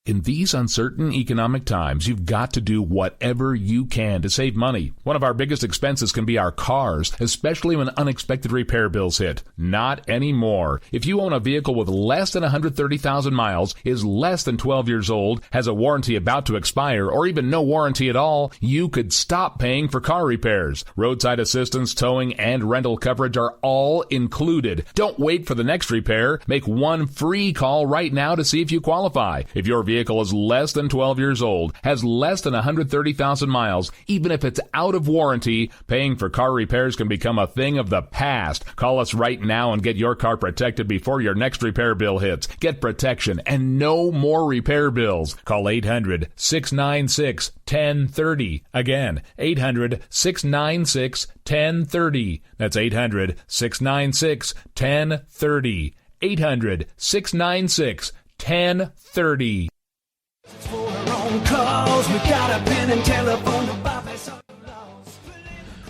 In these uncertain economic times, you've got to do whatever you can to save money. One of our biggest expenses can be our cars, especially when unexpected repair bills hit. Not anymore. If you own a vehicle with less than 130,000 miles, is less than 12 years old, has a warranty about to expire, or even no warranty at all, you could stop paying for car repairs. Roadside assistance, towing, and rental coverage are all included. Don't wait for the next repair. Make one free call right now to see if you qualify. If your vehicle is less than 12 years old, has less than 130,000 miles, even if it's out of warranty, paying for car repairs can become a thing of the past. Call us right now and get your car protected before your next repair bill hits. Get protection and no more repair bills. Call 800-696-1030. Again, 800-696-1030. That's 800-696-1030. 800-696-1030.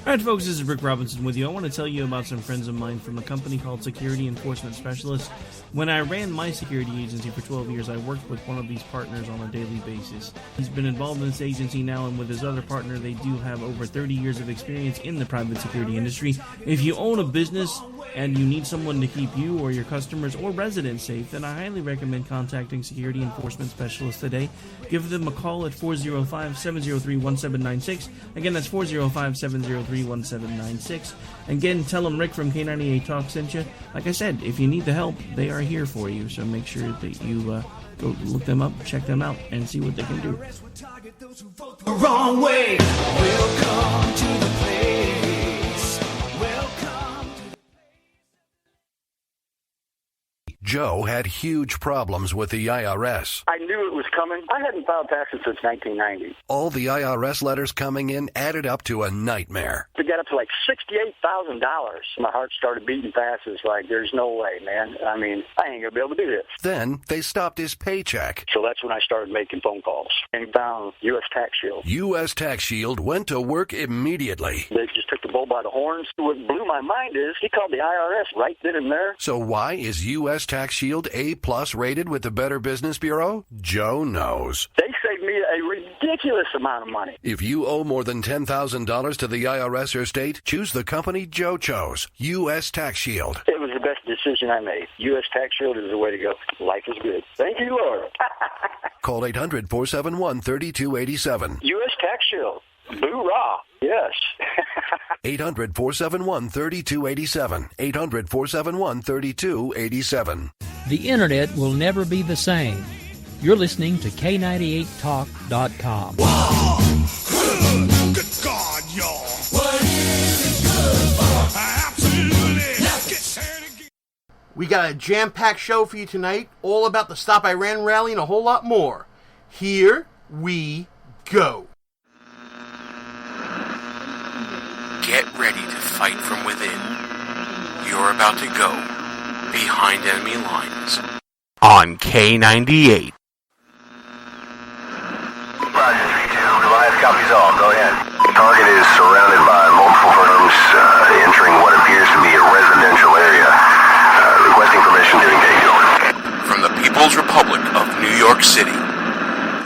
Alright folks, this is Rick Robinson with you. I want to tell you about some friends of mine from a company called Security Enforcement Specialists. When I ran my security agency for 12 years, I worked with one of these partners on a daily basis. He's been involved in this agency now, and with his other partner, they do have over 30 years of experience in the private security industry. If you own a business and you need someone to keep you or your customers or residents safe, then I highly recommend contacting Security Enforcement Specialists today. Give them a call at 405-703-1796. Again, that's 405-703-1796. Again, tell them Rick from K98 Talk sent you. Like I said, if you need the help, they are here for you. So make sure that you go look them up, check them out, and see what they can do. The wrong way. Welcome to the place. Welcome to Joe had huge problems with the IRS. I knew it was coming. I hadn't filed taxes since 1990. All the IRS letters coming in added up to a nightmare. It got up to like $68,000. My heart started beating fast. It's like, there's no way, man. I mean, I ain't going to be able to do this. Then they stopped his paycheck. So that's when I started making phone calls and found U.S. Tax Shield. U.S. Tax Shield went to work immediately. They just took the bull by the horns. What blew my mind is he called the IRS right then and there. So why is U.S. Tax Shield A+ rated with the Better Business Bureau? Joe knows. They saved me a ridiculous amount of money. If you owe more than $10,000 to the IRS or state, choose the company Joe chose, U.S. Tax Shield. It was the best decision I made. U.S. Tax Shield is the way to go. Life is good. Thank you, Lord. Call 800-471-3287. U.S. Tax Shield. Boo-rah. Yes. 800-471-3287. 800-471-3287. The internet will never be the same. You're listening to K98Talk.com. Good God, y'all. What is it good for? Absolutely. Let's get started again. We got a jam-packed show for you tonight, all about the Stop Iran rally and a whole lot more. Here we go. Get ready to fight from within. You're about to go behind enemy lines on K98. Roger, 3-2. Goliath copies all. Go ahead. Target is surrounded by multiple firms entering what appears to be a residential area. Requesting permission to engage. From the People's Republic of New York City,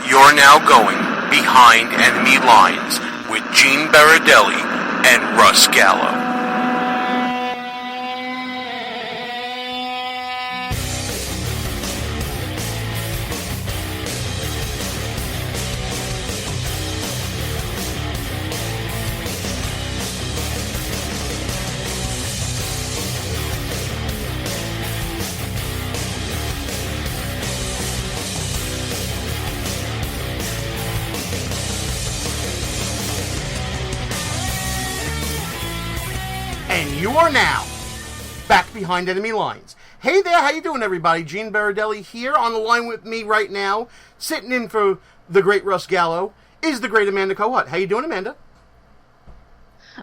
you're now going behind enemy lines with Gene Baradelli and Russ Gallo. And you are now back behind enemy lines. Hey there, how you doing, everybody? Gene Baradelli here. On the line with me right now, sitting in for the great Russ Gallo, is the great Amanda Cohut. How you doing, Amanda?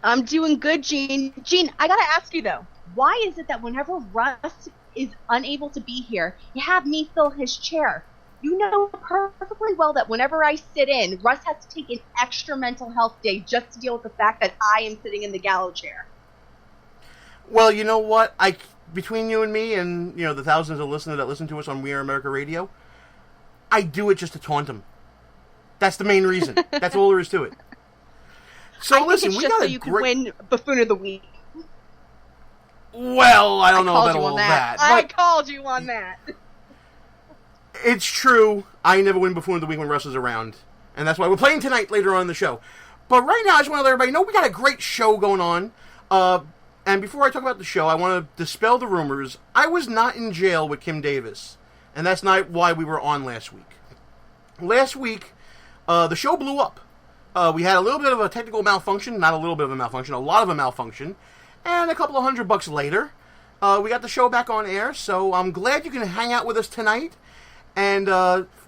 I'm doing good, Gene. Gene, I gotta ask you though, why is it that whenever Russ is unable to be here, you have me fill his chair? You know perfectly well that whenever I sit in, Russ has to take an extra mental health day just to deal with the fact that I am sitting in the Gallo chair. Well, you know what? Between you and me and, the thousands of listeners that listen to us on We Are America Radio, I do it just to taunt him. That's the main reason. That's all there is to it. So listen, we got so you can win Buffoon of the Week. Well, I don't know about all that. I called you on that. It's true. I never win Buffoon of the Week when Russ is around. And that's why we're playing tonight later on in the show. But right now, I just want to let everybody know we got a great show going on. And before I talk about the show, I want to dispel the rumors. I was not in jail with Kim Davis. And that's not why we were on last week. Last week, the show blew up. We had a little bit of a technical malfunction. Not a little bit of a malfunction. A lot of a malfunction. And a couple of $100 later, we got the show back on air. So I'm glad you can hang out with us tonight. And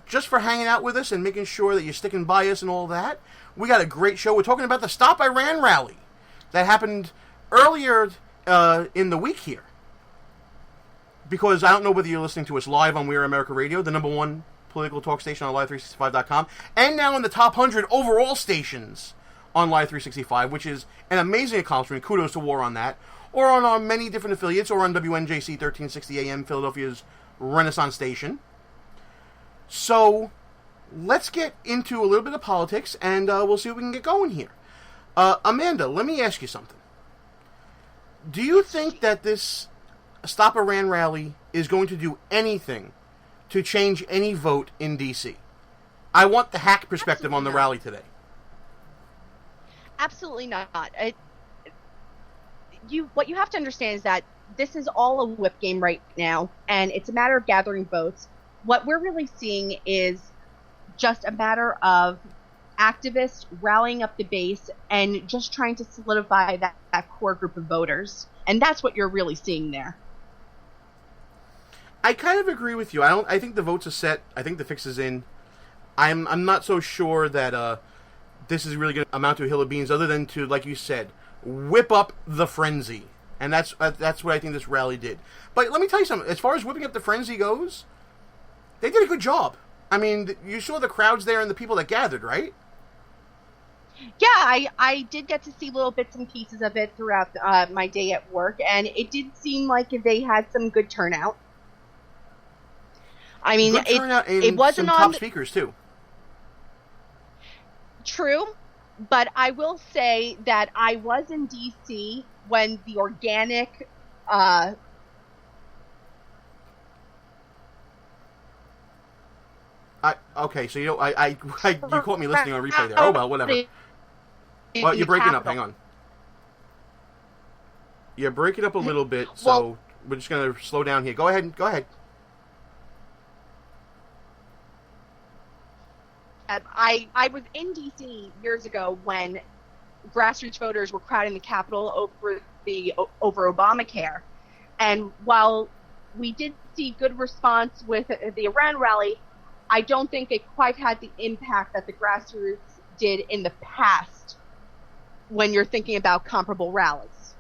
just for hanging out with us and making sure that you're sticking by us and all that, we got a great show. We're talking about the Stop Iran rally that happened earlier in the week here. Because I don't know whether you're listening to us live on We Are America Radio, the #1 political talk station on Live365.com, and now in the top 100 overall stations on Live365, which is an amazing accomplishment. Kudos to War on that. Or on our many different affiliates, or on WNJC 1360 AM, Philadelphia's Renaissance station. So, let's get into a little bit of politics, and we'll see if we can get going here. Amanda, let me ask you something. Do you think that this Stop Iran rally is going to do anything to change any vote in D.C.? I want the hack perspective on the rally today. Absolutely not. What you have to understand is that this is all a whip game right now, and it's a matter of gathering votes. What we're really seeing is just a matter of activists rallying up the base and just trying to solidify that core group of voters. And that's what you're really seeing there. I kind of agree with you. I think the votes are set. I think the fix is in. I'm not so sure that this is really going to amount to a hill of beans, other than to, like you said, whip up the frenzy. And that's what I think this rally did. But let me tell you something. As far as whipping up the frenzy goes, they did a good job. I mean, you saw the crowds there and the people that gathered, right? Yeah, I did get to see little bits and pieces of it throughout my day at work, and it did seem like they had some good turnout. I mean, good turnout and it wasn't some on top speakers too. True, but I will say that I was in D.C. when the organic okay, so you caught me listening on replay there. Oh well, whatever. Well, you're breaking up. Hang on. You're breaking up a little bit, so we're just going to slow down here. Go ahead. I was in D.C. years ago when grassroots voters were crowding the Capitol over Obamacare, and while we did see good response with the Iran rally, I don't think it quite had the impact that the grassroots did in the past when you're thinking about comparable rallies.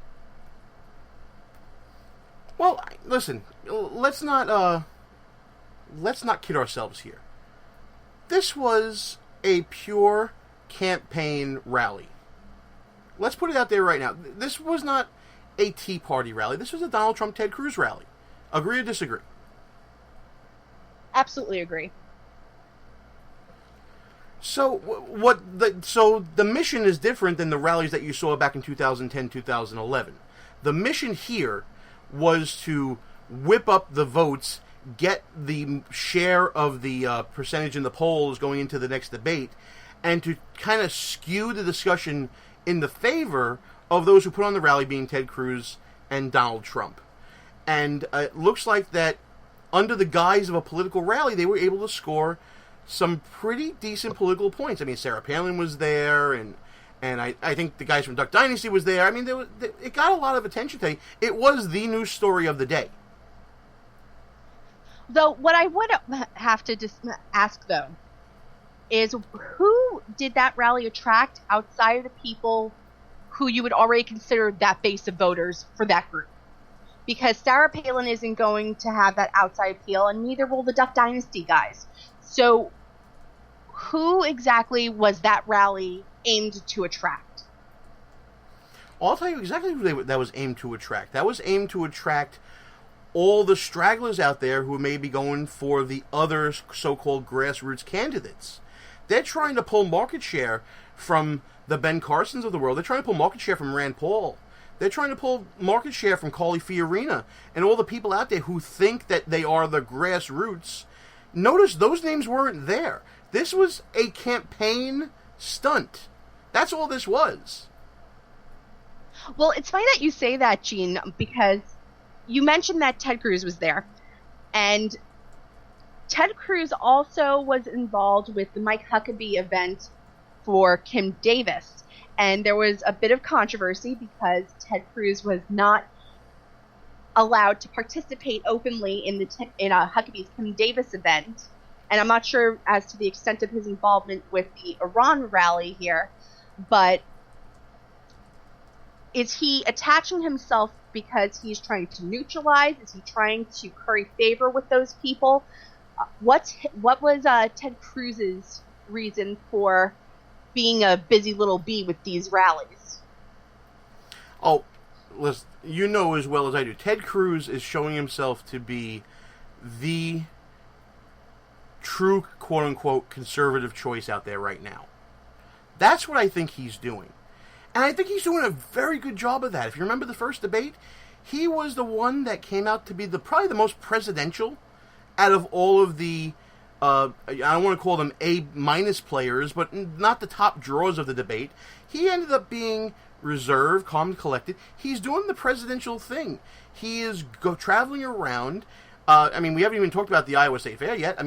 Well, listen, let's not kid ourselves here. This was a pure campaign rally. Let's put it out there right now. This was not a Tea Party rally. This was a Donald Trump, Ted Cruz rally. Agree or disagree? Absolutely agree. So the mission is different than the rallies that you saw back in 2010, 2011. The mission here was to whip up the votes, get the share of the percentage in the polls going into the next debate, and to kind of skew the discussion in the favor of those who put on the rally, being Ted Cruz and Donald Trump. And it looks like that under the guise of a political rally, they were able to score some pretty decent political points. I mean, Sarah Palin was there, and I think the guys from Duck Dynasty was there. I mean, it got a lot of attention today. It was the news story of the day. Though, what I would have to ask, though, is who did that rally attract outside of the people who you would already consider that base of voters for that group? Because Sarah Palin isn't going to have that outside appeal, and neither will the Duck Dynasty guys. So, who exactly was that rally aimed to attract? I'll tell you exactly who that was aimed to attract. That was aimed to attract all the stragglers out there who may be going for the other so-called grassroots candidates. They're trying to pull market share from the Ben Carsons of the world. They're trying to pull market share from Rand Paul. They're trying to pull market share from Carly Fiorina and all the people out there who think that they are the grassroots. Notice those names weren't there. This was a campaign stunt. That's all this was. Well, it's funny that you say that, Gene, because you mentioned that Ted Cruz was there. And Ted Cruz also was involved with the Mike Huckabee event for Kim Davis. And there was a bit of controversy because Ted Cruz was not allowed to participate openly in Huckabee's Kim Davis event. And I'm not sure as to the extent of his involvement with the Iran rally here, but is he attaching himself because he's trying to neutralize? Is he trying to curry favor with those people? What was Ted Cruz's reason for being a busy little bee with these rallies? Oh, listen, you know as well as I do, Ted Cruz is showing himself to be the true quote-unquote conservative choice out there right now. That's what I think he's doing. And I think he's doing a very good job of that. If you remember the first debate, he was the one that came out to be probably the most presidential out of all of the, I don't want to call them A- players, but not the top drawers of the debate. He ended up being reserved, calm and collected. He's doing the presidential thing. He is traveling around. We haven't even talked about the Iowa State Fair yet.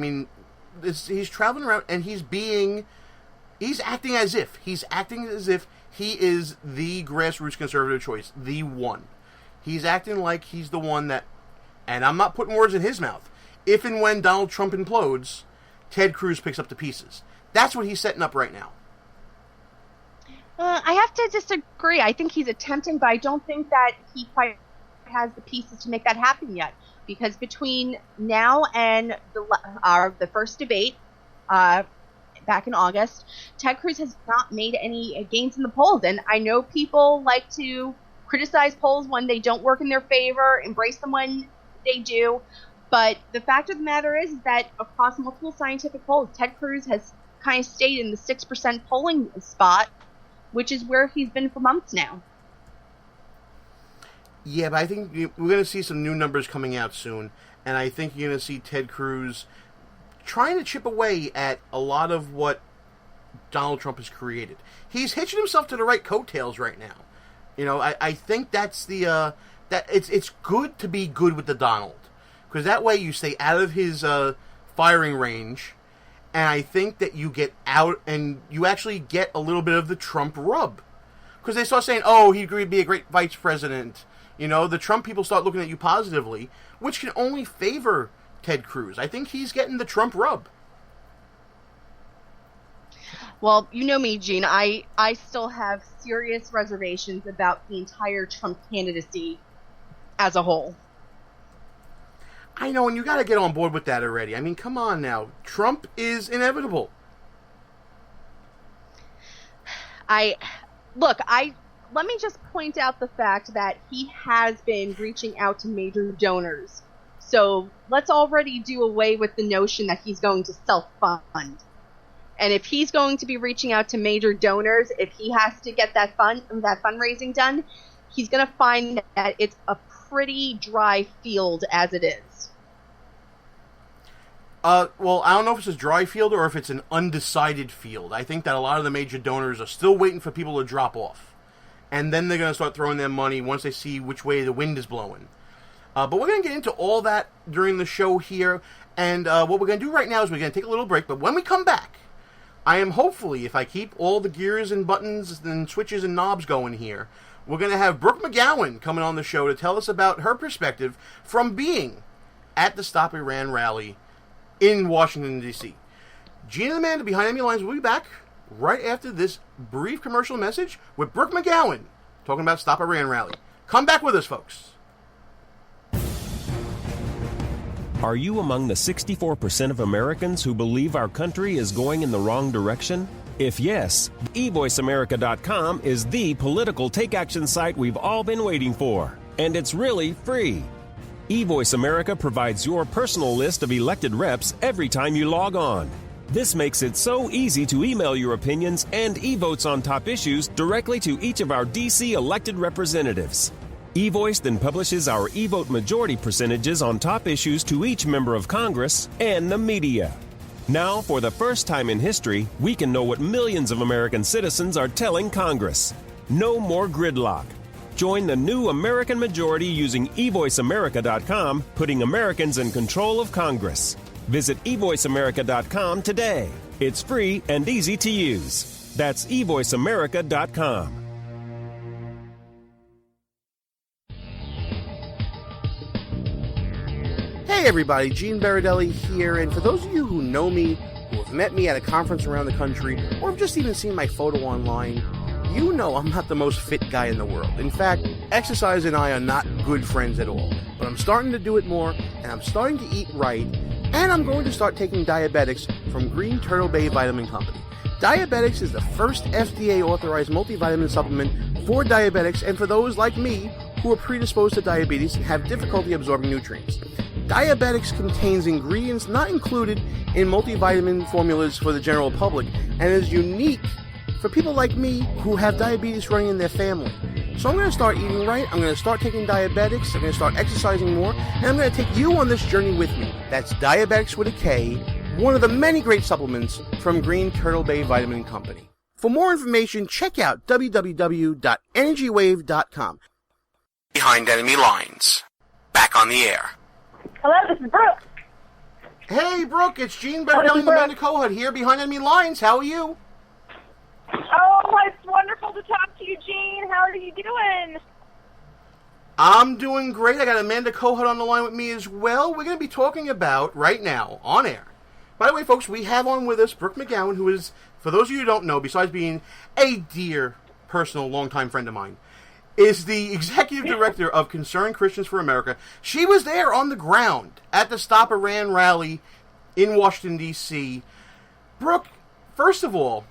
He's traveling around and he's acting as if he is the grassroots conservative choice, the one. He's acting like he's the one that, and I'm not putting words in his mouth, if and when Donald Trump implodes, Ted Cruz picks up the pieces. That's what he's setting up right now. I have to disagree. I think he's attempting, but I don't think that he quite has the pieces to make that happen yet. Because between now and the first debate, back in August, Ted Cruz has not made any gains in the polls. And I know people like to criticize polls when they don't work in their favor, embrace them when they do. But the fact of the matter is that across multiple scientific polls, Ted Cruz has kind of stayed in the 6% polling spot, which is where he's been for months now. Yeah, but I think we're going to see some new numbers coming out soon. And I think you're going to see Ted Cruz trying to chip away at a lot of what Donald Trump has created. He's hitching himself to the right coattails right now. I think that's that it's good to be good with the Donald, because that way you stay out of his firing range, and I think that you get out and you actually get a little bit of the Trump rub, because they start saying, "Oh, he'd be a great vice president." The Trump people start looking at you positively, which can only favor Ted Cruz. I think he's getting the Trump rub. Well, you know me, Gene. I still have serious reservations about the entire Trump candidacy as a whole. I know, and you got to get on board with that already. Come on now. Trump is inevitable. Let me just point out the fact that he has been reaching out to major donors. So let's already do away with the notion that he's going to self-fund. And if he's going to be reaching out to major donors, if he has to get that fundraising done, he's going to find that it's a pretty dry field as it is. Well, I don't know if it's a dry field or if it's an undecided field. I think that a lot of the major donors are still waiting for people to drop off. And then they're going to start throwing their money once they see which way the wind is blowing. But we're going to get into all that during the show here. And what we're going to do right now is we're going to take a little break. But when we come back, I am hopefully, if I keep all the gears and buttons and switches and knobs going here, we're going to have Brooke McGowan coming on the show to tell us about her perspective from being at the Stop Iran rally in Washington, D.C. Gene and Amanda behind Enemy Lines will be back right after this brief commercial message with Brooke McGowan talking about Stop Iran rally. Come back with us, folks. Are you among the 64% of Americans who believe our country is going in the wrong direction? If yes, eVoiceAmerica.com is the political take-action site we've all been waiting for, and it's really free. eVoice America provides your personal list of elected reps every time you log on. This makes it so easy to email your opinions and e-votes on top issues directly to each of our D.C. elected representatives. eVoice then publishes our e-vote majority percentages on top issues to each member of Congress and the media. Now, for the first time in history, we can know what millions of American citizens are telling Congress. No more gridlock. Join the new American majority using eVoiceAmerica.com, putting Americans in control of Congress. Visit eVoiceAmerica.com today. It's free and easy to use. That's eVoiceAmerica.com. Hey everybody, Gene Baradelli here, and for those of you who know me, who have met me at a conference around the country, or have just even seen my photo online, you know I'm not the most fit guy in the world. In fact, exercise and I are not good friends at all. But I'm starting to do it more, and I'm starting to eat right, and I'm going to start taking Diabetics from Green Turtle Bay Vitamin Company. Diabetics is the first FDA-authorized multivitamin supplement for diabetics and for those like me who are predisposed to diabetes and have difficulty absorbing nutrients. Diabetics contains ingredients not included in multivitamin formulas for the general public and is unique for people like me who have diabetes running in their family. So I'm going to start eating right, I'm going to start taking Diabetics, I'm going to start exercising more, and I'm going to take you on this journey with me. That's Diabetics with a K, one of the many great supplements from Green Turtle Bay Vitamin Company. For more information, check out www.energywave.com. Behind Enemy Lines. Back on the air. Hello, this is Brooke. Hey, Brooke, it's Gene Baradelli and Amanda Cohut here behind Enemy Lines. How are you? Oh, it's wonderful to talk to you, Gene. How are you doing? I'm doing great. I got Amanda Cohut on the line with me as well. We're going to be talking about, right now, on air. By the way, folks, we have on with us Brooke McGowan, who is, for those of you who don't know, besides being a dear, personal, longtime friend of mine, is the executive director of Concerned Christians for America. She was there on the ground at the Stop Iran rally in Washington, D.C. Brooke, first of all,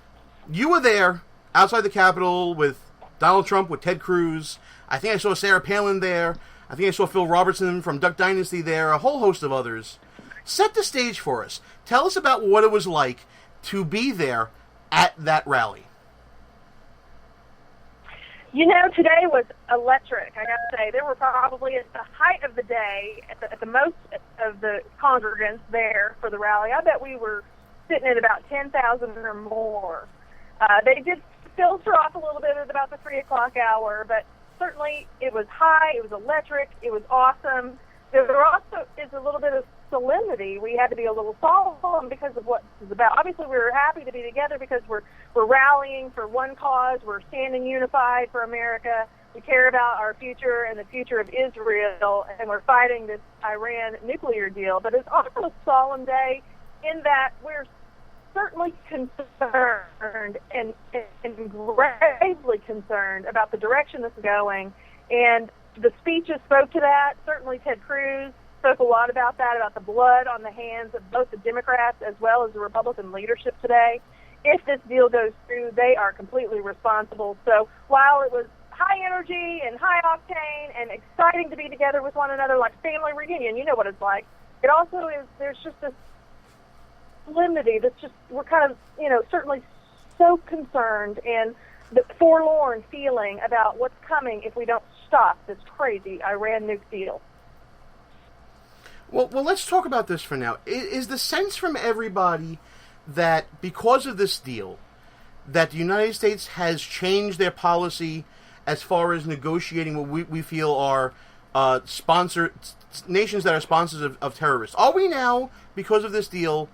you were there outside the Capitol with Donald Trump, with Ted Cruz. I think I saw Sarah Palin there. I think I saw Phil Robertson from Duck Dynasty there, a whole host of others. Set the stage for us. Tell us about what it was like to be there at that rally. You know, today was electric, I got to say. There were probably, at the height of the day, at the most of the congregants there for the rally, I bet we were sitting at about 10,000 or more. They did filter off a little bit at about the 3 o'clock hour, but certainly it was high, it was electric, it was awesome. There also is a little bit of solemnity. We had to be a little solemn because of what this is about. Obviously, we were happy to be together because we're rallying for one cause. We're standing unified for America. We care about our future and the future of Israel, and we're fighting this Iran nuclear deal. But it's also a solemn day in that we're certainly concerned and gravely concerned about the direction this is going. And the speeches spoke to that. Certainly Ted Cruz spoke a lot about that, about the blood on the hands of both the Democrats as well as the Republican leadership today. If this deal goes through, they are completely responsible. So while it was high energy and high octane and exciting to be together with one another like family reunion, you know what it's like, it also is, there's just this solemnity that's just, we're kind of, you know, certainly so concerned and the forlorn feeling about what's coming if we don't stop this crazy Iran nuke deal. Well, let's talk about this for now. Is the sense from everybody that because of this deal, that the United States has changed their policy as far as negotiating what we feel are nations that are sponsors of terrorists? Are we now, because of this deal,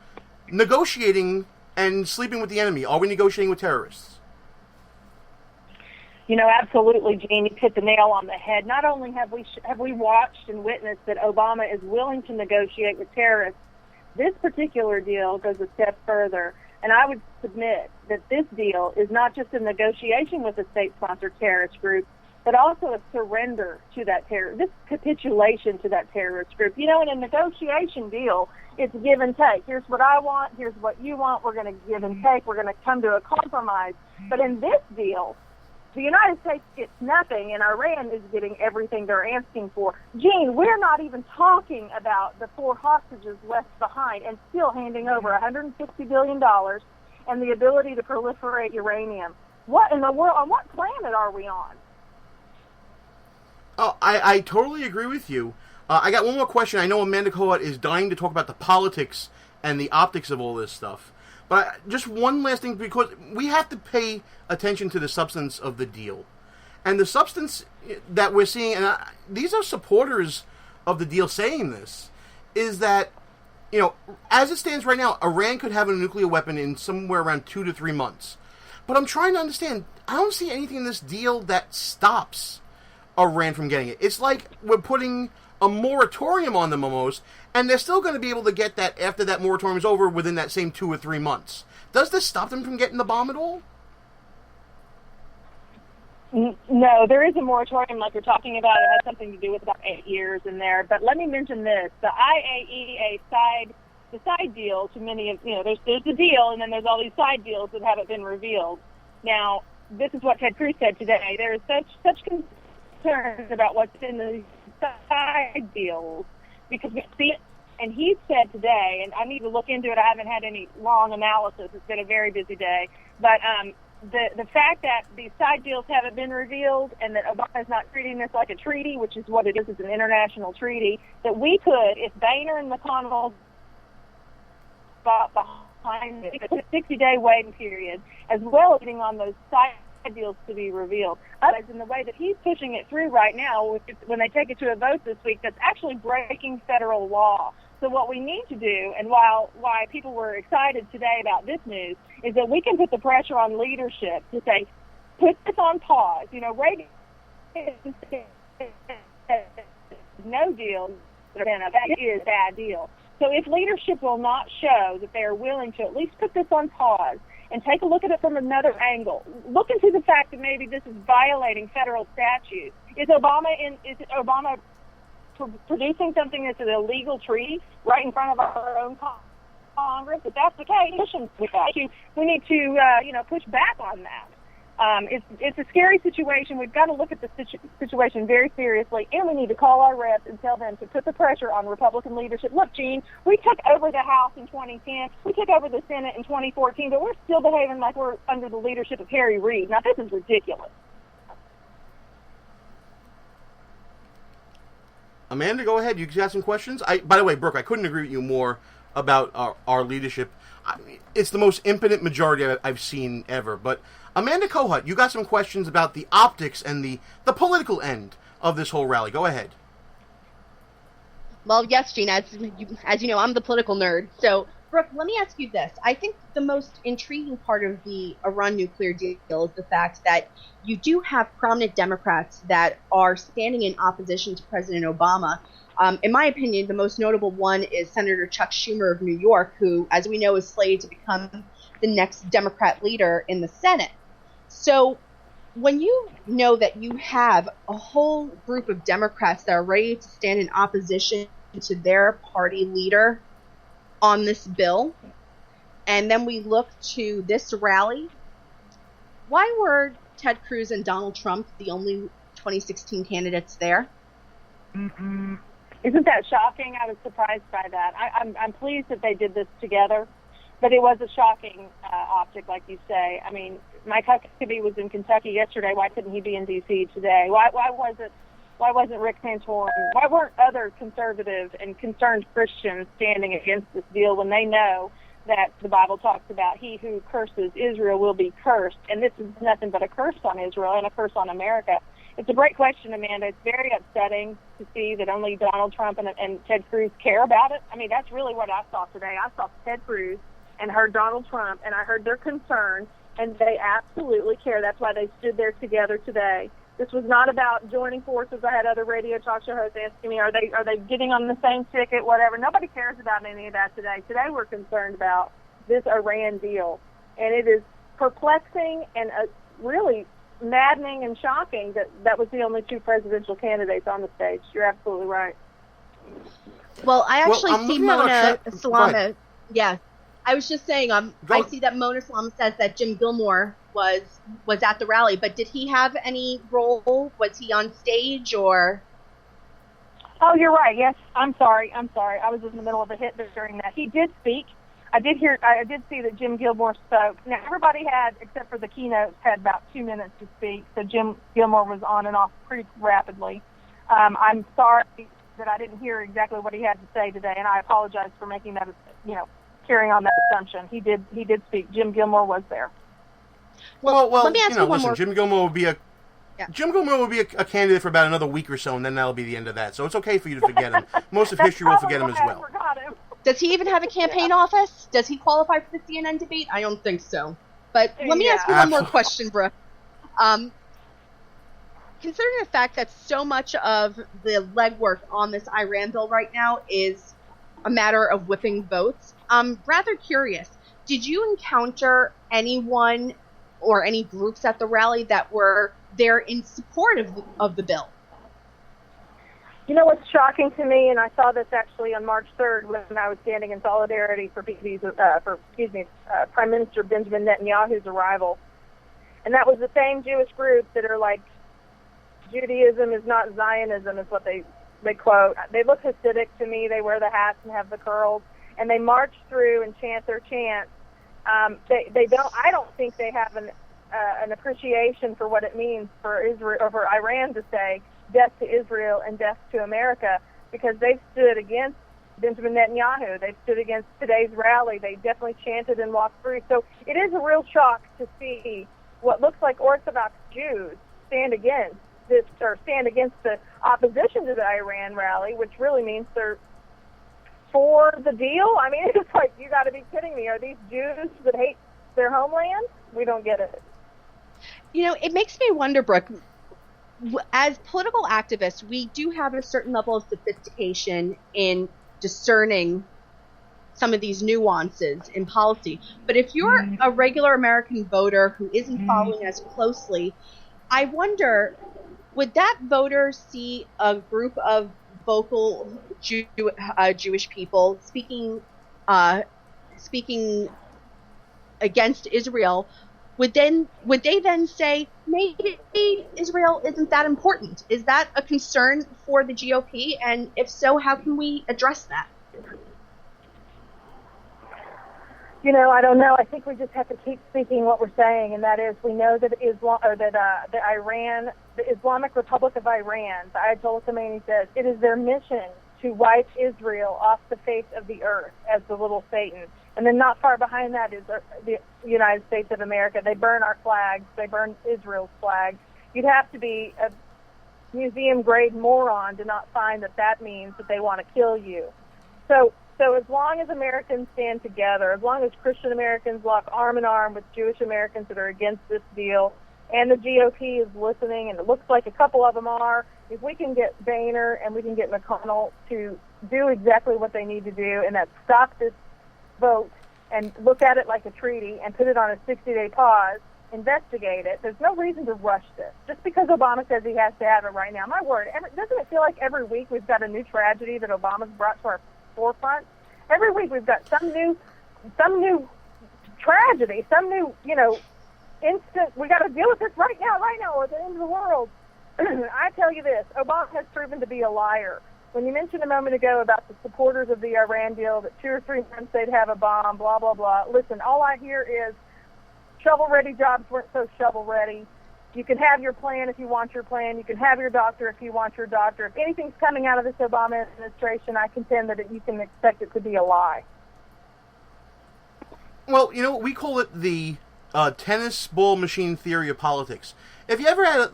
negotiating and sleeping with the enemy? Are we negotiating with terrorists? You know, absolutely, Gene. You hit the nail on the head. Not only have we watched and witnessed that Obama is willing to negotiate with terrorists, this particular deal goes a step further. And I would submit that this deal is not just a negotiation with a state-sponsored terrorist group, but also a surrender to that this capitulation to that terrorist group. You know, in a negotiation deal, it's give and take. Here's what I want. Here's what you want. We're going to give and take. We're going to come to a compromise. But in this deal, the United States gets nothing, and Iran is getting everything they're asking for. Gene, we're not even talking about the 4 hostages left behind and still handing over $160 billion and the ability to proliferate uranium. What in the world, on what planet are we on? Oh, I totally agree with you. I got one more question. I know Amanda Kohut is dying to talk about the politics and the optics of all this stuff. But just one last thing, because we have to pay attention to the substance of the deal. And the substance that we're seeing, and these are supporters of the deal saying this, is that, you know, as it stands right now, Iran could have a nuclear weapon in somewhere around 2 to 3 months. But I'm trying to understand, I don't see anything in this deal that stops Iran from getting it. It's like we're putting a moratorium on them almost, and they're still going to be able to get that after that moratorium is over within that same 2 or 3 months. Does this stop them from getting the bomb at all? No, there is a moratorium like you're talking about. It has something to do with about 8 years in there. But let me mention this. The IAEA side deal to many of, you know, there's the deal, and then there's all these side deals that haven't been revealed. Now, this is what Ted Cruz said today. There is such concerns about what's in the side deals because we see it. And he said today, and I need to look into it. I haven't had any long analysis. It's been a very busy day. But the fact that these side deals haven't been revealed and that Obama is not treating this like a treaty, which is what it is, it's an international treaty, that we could, if Boehner and McConnell got behind it, a 60-day waiting period, as well as getting on those side deals to be revealed. Otherwise, in the way that he's pushing it through right now, when they take it to a vote this week, that's actually breaking federal law. So what we need to do, and why people were excited today about this news, is that we can put the pressure on leadership to say, put this on pause. You know, Reagan no deal that is a bad deal. So if leadership will not show that they are willing to at least put this on pause and take a look at it from another angle, look into the fact that maybe this is violating federal statutes. Is Obama producing something that's an illegal treaty right in front of our own Congress? If that's the case, we need to push back on that. It's a scary situation. We've got to look at the situation very seriously, and we need to call our reps and tell them to put the pressure on Republican leadership. Look, Gene, we took over the House in 2010. We took over the Senate in 2014, but we're still behaving like we're under the leadership of Harry Reid. Now, this is ridiculous. Amanda, go ahead. You got some questions? By the way, Brooke, I couldn't agree with you more about our leadership. It's the most impotent majority I've seen ever. But Amanda Kohut, you got some questions about the optics and the political end of this whole rally. Go ahead. Well, yes, Gene, as you know, I'm the political nerd. So, Brooke, let me ask you this. I think the most intriguing part of the Iran nuclear deal is the fact that you do have prominent Democrats that are standing in opposition to President Obama. In my opinion, the most notable one is Senator Chuck Schumer of New York, who, as we know, is slated to become the next Democrat leader in the Senate. So when you know that you have a whole group of Democrats that are ready to stand in opposition to their party leader on this bill, and then we look to this rally, why were Ted Cruz and Donald Trump the only 2016 candidates there? Mm-mm. Isn't that shocking? I was surprised by that. I'm pleased that they did this together, but it was a shocking optic, like you say. I mean, Mike Huckabee was in Kentucky yesterday. Why couldn't he be in D.C. today? Why wasn't Rick Santorum? Why weren't other conservative and concerned Christians standing against this deal when they know that the Bible talks about he who curses Israel will be cursed, and this is nothing but a curse on Israel and a curse on America? It's a great question, Amanda. It's very upsetting to see that only Donald Trump and Ted Cruz care about it. I mean, that's really what I saw today. I saw Ted Cruz and heard Donald Trump, and I heard their concern, and they absolutely care. That's why they stood there together today. This was not about joining forces. I had other radio talk show hosts asking me, are they getting on the same ticket, whatever. Nobody cares about any of that today. Today we're concerned about this Iran deal, and it is perplexing and really maddening and shocking that was the only two presidential candidates on the stage. You're absolutely right. Well, I actually see Mona Salama. Yeah. I was just saying, I see that Mona Islam says that Jim Gilmore was at the rally, but did he have any role? Was he on stage or? Oh, you're right. Yes, I'm sorry. I was in the middle of a hit during that. He did speak. I did see that Jim Gilmore spoke. Now, everybody had, except for the keynotes, had about 2 minutes to speak, so Jim Gilmore was on and off pretty rapidly. I'm sorry that I didn't hear exactly what he had to say today, and I apologize for making that, carrying on that assumption. He did speak. Jim Gilmore was there. Well, let me ask you one listen, more. Jim Gilmore will be a candidate for about another week or so, and then that'll be the end of that. So it's okay for you to forget him. Most of history will forget him as well. Does he even have a campaign office? Does he qualify for the CNN debate? I don't think so. But let me ask you one more question, Brooke. Considering the fact that so much of the legwork on this Iran bill right now is a matter of whipping votes, I'm rather curious. Did you encounter anyone or any groups at the rally that were there in support of the bill? You know what's shocking to me, and I saw this actually on March 3rd when I was standing in solidarity for Prime Minister Benjamin Netanyahu's arrival, and that was the same Jewish group that are like, Judaism is not Zionism, is what they quote. They look Hasidic to me. They wear the hats and have the curls, and they march through and chant their chants. They don't. I don't think they have an appreciation for what it means for Israel or for Iran to say death to Israel and death to America, because they've stood against Benjamin Netanyahu. They've stood against today's rally. They definitely chanted and walked through. So it is a real shock to see what looks like Orthodox Jews stand against this, or stand against the opposition to the Iran rally, which really means they're for the deal. I mean, it's like, you got to be kidding me. Are these Jews that hate their homeland? We don't get it. It makes me wonder, Brooke, as political activists, we do have a certain level of sophistication in discerning some of these nuances in policy. But if you're a regular American voter who isn't following as closely, I wonder, would that voter see a group of vocal Jewish people speaking against Israel? Would they then say, maybe Israel isn't that important? Is that a concern for the GOP? And if so, how can we address that? I don't know. I think we just have to keep speaking what we're saying, and that is, we know that the Islamic Republic of Iran, the Ayatollah Khomeini says, it is their mission to wipe Israel off the face of the earth as the little Satan. And then not far behind that is the United States of America. They burn our flags. They burn Israel's flag. You'd have to be a museum-grade moron to not find that means that they want to kill you. So as long as Americans stand together, as long as Christian Americans lock arm in arm with Jewish Americans that are against this deal, and the GOP is listening, and it looks like a couple of them are, if we can get Boehner and we can get McConnell to do exactly what they need to do, and that's stop this vote and look at it like a treaty and put it on a 60-day pause, investigate it. There's no reason to rush this. Just because Obama says he has to have it right now. My word, doesn't it feel like every week we've got a new tragedy that Obama's brought to our forefront? Every week we've got some new tragedy, some new, instant, we got to deal with this right now, or the end of the world. I tell you this, Obama has proven to be a liar. When you mentioned a moment ago about the supporters of the Iran deal, that 2 or 3 months they'd have a bomb, blah, blah, blah. Listen, all I hear is shovel-ready jobs weren't so shovel-ready. You can have your plan if you want your plan. You can have your doctor if you want your doctor. If anything's coming out of this Obama administration, I contend that you can expect it to be a lie. Well, we call it the tennis ball machine theory of politics. If you ever had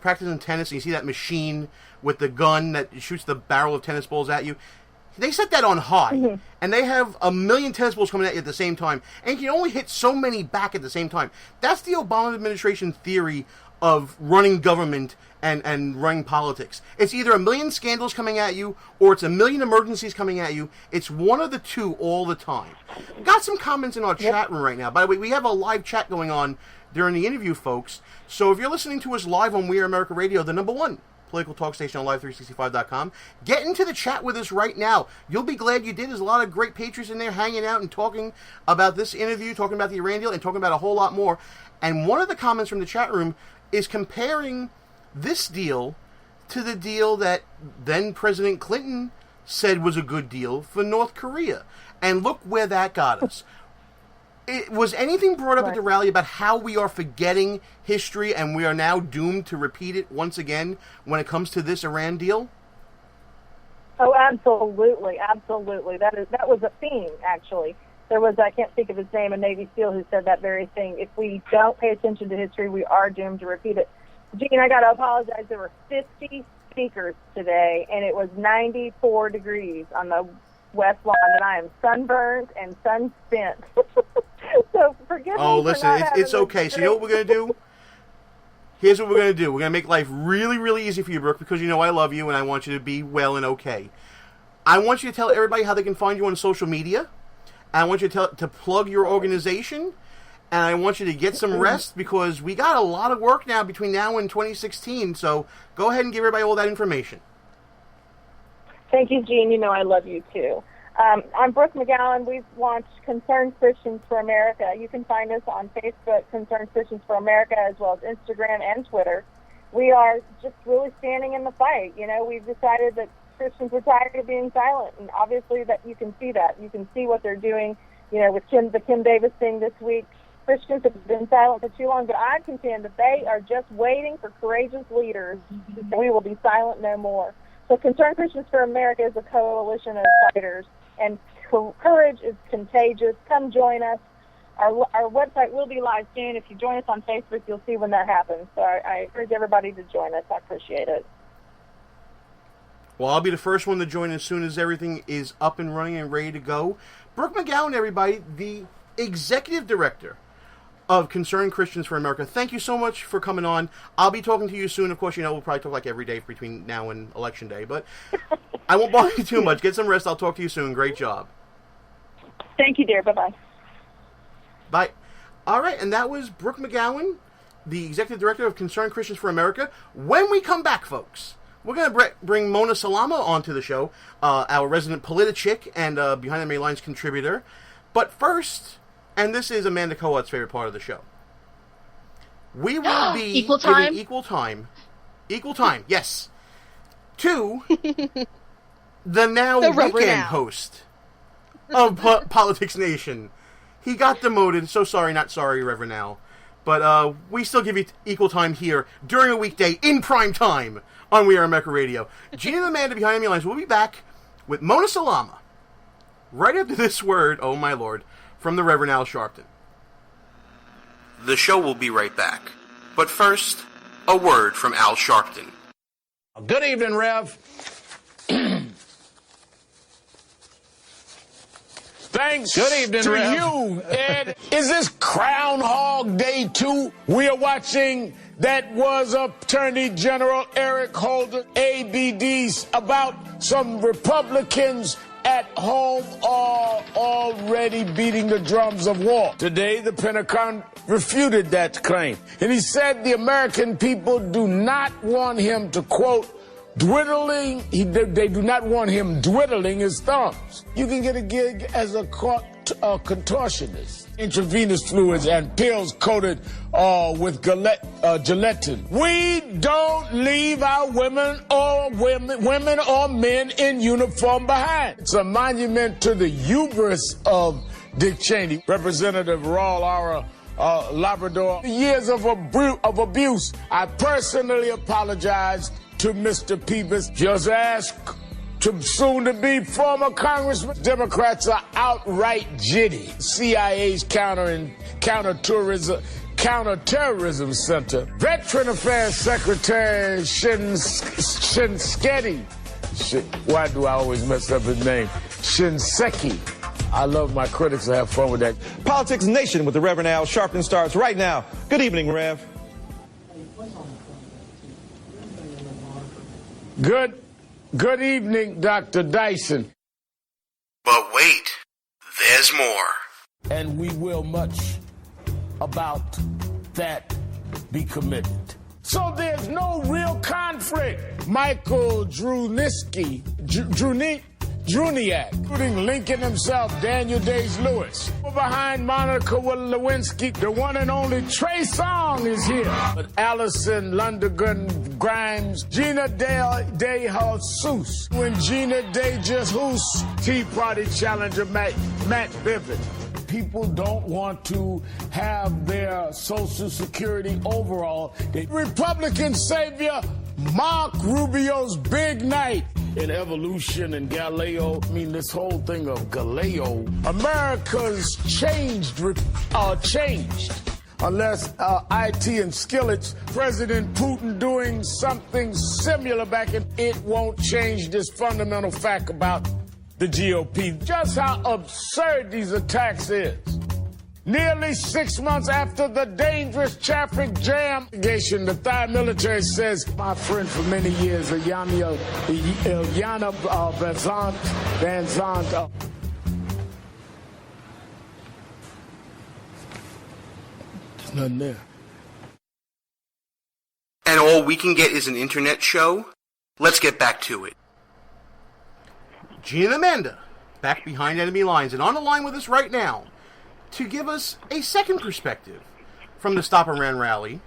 practicing tennis and you see that machine with the gun that shoots the barrel of tennis balls at you, they set that on high, and they have 1 million tennis balls coming at you at the same time, and you can only hit so many back at the same time. That's the Obama administration theory of running government and running politics. It's either 1 million scandals coming at you, or it's 1 million emergencies coming at you. It's one of the two all the time. Got some comments in our chat room right now. By the way, we have a live chat going on during the interview, folks. So if you're listening to us live on We Are America Radio, the number one political talk station on Live365.com. Get into the chat with us right now. You'll be glad you did. There's a lot of great patrons in there hanging out and talking about this interview, talking about the Iran deal, and talking about a whole lot more. And one of the comments from the chat room is comparing this deal to the deal that then President Clinton said was a good deal for North Korea. And look where that got us. Was anything brought up at the rally about how we are forgetting history and we are now doomed to repeat it once again when it comes to this Iran deal? Oh, absolutely, absolutely. That was a theme, actually. There was, I can't think of his name, a Navy SEAL who said that very thing. If we don't pay attention to history, we are doomed to repeat it. Gene, I got to apologize. There were 50 speakers today, and it was 94 degrees on the West Lawn, and I am sunburned and sun-spent. So forgive me. Oh, listen, it's okay. So you know what we're going to do? Here's what we're going to do. We're going to make life really, really easy for you, Brooke, because you know I love you and I want you to be well and okay. I want you to tell everybody how they can find you on social media. I want you to plug your organization. And I want you to get some rest because we got a lot of work now between now and 2016. So go ahead and give everybody all that information. Thank you, Gene. You know I love you, too. I'm Brooke McGowan. We've launched Concerned Christians for America. You can find us on Facebook, Concerned Christians for America, as well as Instagram and Twitter. We are just really standing in the fight. You know, we've decided that Christians are tired of being silent, and obviously that you can see that. You can see what they're doing, you know, with the Kim Davis thing this week. Christians have been silent for too long, but I contend that they are just waiting for courageous leaders. We will be silent no more. So Concerned Christians for America is a coalition of fighters, and courage is contagious. Come join us. Our website will be live soon. If you join us on Facebook, you'll see when that happens. So I encourage everybody to join us. I appreciate it. Well, I'll be the first one to join as soon as everything is up and running and ready to go. Brooke McGowan, everybody, the executive director of Concerned Christians for America. Thank you so much for coming on. I'll be talking to you soon. Of course, you know, we'll probably talk like every day between now and Election Day, but I won't bother you too much. Get some rest. I'll talk to you soon. Great job. Thank you, dear. Bye-bye. Bye. All right, and that was Brooke McGowan, the executive director of Concerned Christians for America. When we come back, folks, we're going to bring Mona Salama onto the show, our resident Politichick and Behind Enemy Lines contributor. But first, and this is Amanda Coat's favorite part of the show, we will be equal time? Equal time, yes, to the now weekend host of Politics Nation. He got demoted. So sorry, not sorry, Reverend Al. But we still give you equal time here during a weekday in prime time on We Are America Radio. Gene and Amanda Behind Enemy Lines will be back with Mona Salama right after this word, oh my lord, from the Reverend Al Sharpton. The show will be right back. But first, a word from Al Sharpton. Good evening, Rev. Thanks Good evening, to Rev. you, Ed. Is this Groundhog Day 2? We are watching that was Attorney General Eric Holder, ABDs, about some Republicans at home are already beating the drums of war. Today, the Pentagon refuted that claim. And he said the American people do not want him to, quote, dwindling, they do not want him dwindling his thumbs. You can get a gig as a contortionist. Intravenous fluids and pills coated with gelatin. We don't leave our women or men in uniform behind. It's a monument to the hubris of Dick Cheney, Representative Raul Labrador. Years of abuse. I personally apologize to Mr. Peebles. Just ask to soon-to-be former Congressman. Democrats are outright jitty. CIA's counterterrorism center. Veteran Affairs Secretary Shinseki. Why do I always mess up his name? Shinseki. I love my critics. I have fun with that. Politics Nation with the Reverend Al Sharpton starts right now. Good evening, Rev. Good evening, Dr. Dyson. But wait, there's more. And we will much about that be committed. So there's no real conflict. Michael Druniak, including Lincoln himself, Daniel Day-Lewis. Behind Monica Lewinsky, the one and only Trey Songz is here. But Allison Lundergan Grimes, Gina De Jesus, when Gina De Jesus, Tea Party challenger Matt Bivens. People don't want to have their Social Security overall. The Republican savior, Mark Rubio's big night in evolution and Galileo. I mean, this whole thing of Galileo. America's changed. Unless IT and Skillets, President Putin doing something similar back in, it won't change this fundamental fact about the GOP. Just how absurd these attacks is. Nearly 6 months after the dangerous traffic jam, the Thai military says, my friend for many years, Ilyana Van Zandt. There's nothing there. And all we can get is an internet show? Let's get back to it. Gene and Amanda, back behind enemy lines, and on the line with us right now to give us a second perspective from the Stop Iran rally,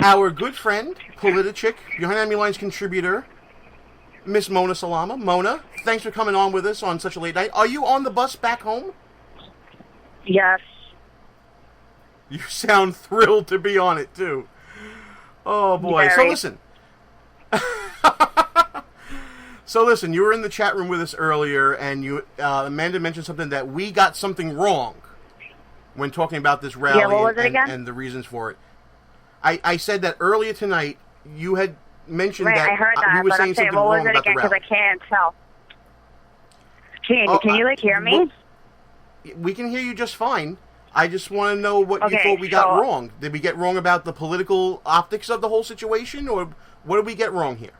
our good friend, Politichick, behind enemy lines contributor, Miss Mona Salama. Mona, thanks for coming on with us on such a late night. Are you on the bus back home? Yes. You sound thrilled to be on it, too. Oh, boy. Very. So listen, you were in the chat room with us earlier, and you Amanda mentioned something that we got something wrong when talking about this rally and the reasons for it. I said that earlier tonight. You had mentioned that I heard that, we were but saying I'm saying, something what wrong was it about the again? Because rally. I can't tell. Can you hear me? We can hear you just fine. I just want to know what you thought we got wrong. Did we get wrong about the political optics of the whole situation, or what did we get wrong here?